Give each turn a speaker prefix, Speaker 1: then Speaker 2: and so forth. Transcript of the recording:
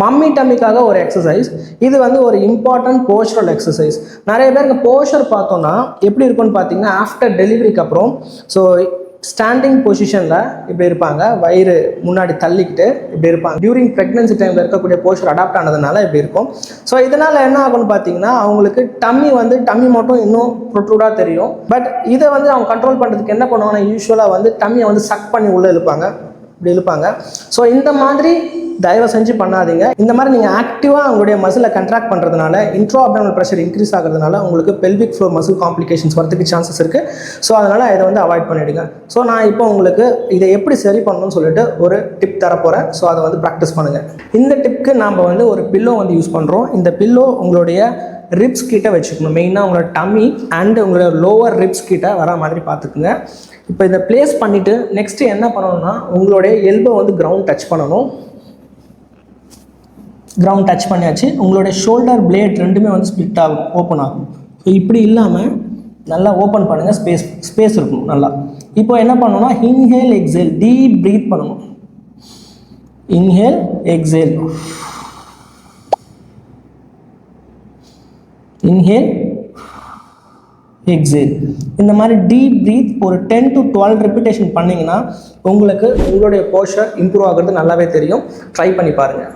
Speaker 1: Mummy டம்மிக்காக ஒரு exercise. இது வந்து ஒரு இம்பார்ட்டன்ட் போஸ்டரல் எக்ஸசைஸ். நிறைய பேருக்கு போஸ்டர் பார்த்தோன்னா எப்படி இருக்கும்னு பார்த்தீங்கன்னா, ஆஃப்டர் டெலிவரிக்கு அப்புறம் ஸோ ஸ்டாண்டிங் பொசிஷனில் இப்படி இருப்பாங்க, வயிறு முன்னாடி தள்ளிக்கிட்டு இப்படி இருப்பாங்க. டியூரிங் ப்ரெக்னன்சி டைமில் இருக்கக்கூடிய போஸ்டர் அடாப்ட் ஆனதுனால இப்படி இருக்கும். ஸோ இதனால் என்ன ஆகும்னு பார்த்தீங்கன்னா, அவங்களுக்கு டம்மி மட்டும் இன்னும் ப்ரொட்ரூடாக தெரியும். பட் இதை வந்து அவங்க கண்ட்ரோல் பண்ணுறதுக்கு என்ன பண்ணுவாங்கன்னா, யூஸ்வலாக வந்து டம்மியை வந்து சக் பண்ணி உள்ளே இழுப்பாங்க, இப்படி இழுப்பாங்க. ஸோ இந்த மாதிரி தயவு செஞ்சு பண்ணாதீங்க. இந்த மாதிரி நீங்கள் ஆக்டிவாக அவங்களுடைய மசிலை கண்ட்ராக்ட் பண்ணுறதுனால இன்ட்ரோ அப்டாமினல் ப்ரெஷர் இன்க்ரீஸ் ஆகிறதுனால உங்களுக்கு பெல்விக் ஃப்ளோர் மசில் காம்ப்ளிகேஷன்ஸ் வரதுக்கு சான்சஸ் இருக்குது. ஸோ அதனால் இதை வந்து அவாய்ட் பண்ணிவிடுங்க. ஸோ நான் இப்போ உங்களுக்கு இதை எப்படி சரி பண்ணணும்னு சொல்லிட்டு ஒரு டிப் தரப்போகிறேன். ஸோ அதை வந்து ப்ராக்டிஸ் பண்ணுங்கள். இந்த டிப்க்கு நாம் வந்து ஒரு பில்லோ வந்து யூஸ் பண்ணுறோம். இந்த பில்லோ உங்களுடைய ரிப்ஸ் கிட்ட வச்சுக்கணும். மெயினாக உங்களோட டம்மி அண்ட் உங்களோட லோவர் ரிப்ஸ் கிட்ட வர மாதிரி பார்த்துக்குங்க. இப்போ இதை பிளேஸ் பண்ணிவிட்டு நெக்ஸ்ட்டு என்ன பண்ணணும்னா, உங்களுடைய எல்போ வந்து கிரவுண்ட் டச் பண்ணணும். கிரவுண்ட் டச் பண்ணியாச்சு. உங்களுடைய ஷோல்டர் பிளேட் ரெண்டுமே வந்து ஸ்ப்ளிட் ஆகும், ஓப்பன் ஆகும். ஸோ இப்படி இல்லாமல் நல்லா ஓப்பன் பண்ணுங்கள், ஸ்பேஸ் இருக்கும் நல்லா. இப்போ என்ன பண்ணணும்னா, இன்ஹேல் எக்ஸேல், டீப் ப்ரீத் பண்ணணும். Inhale exhale, inhale exhale. இந்த மாதிரி டீப் ப்ரீத் ஒரு 10 to 12 ரெப்பிட்டேஷன் பண்ணிங்கன்னா உங்களுக்கு உங்களுடைய போஸ்டர் இம்ப்ரூவ் ஆகிறது நல்லாவே தெரியும். ட்ரை பண்ணி பாருங்கள்.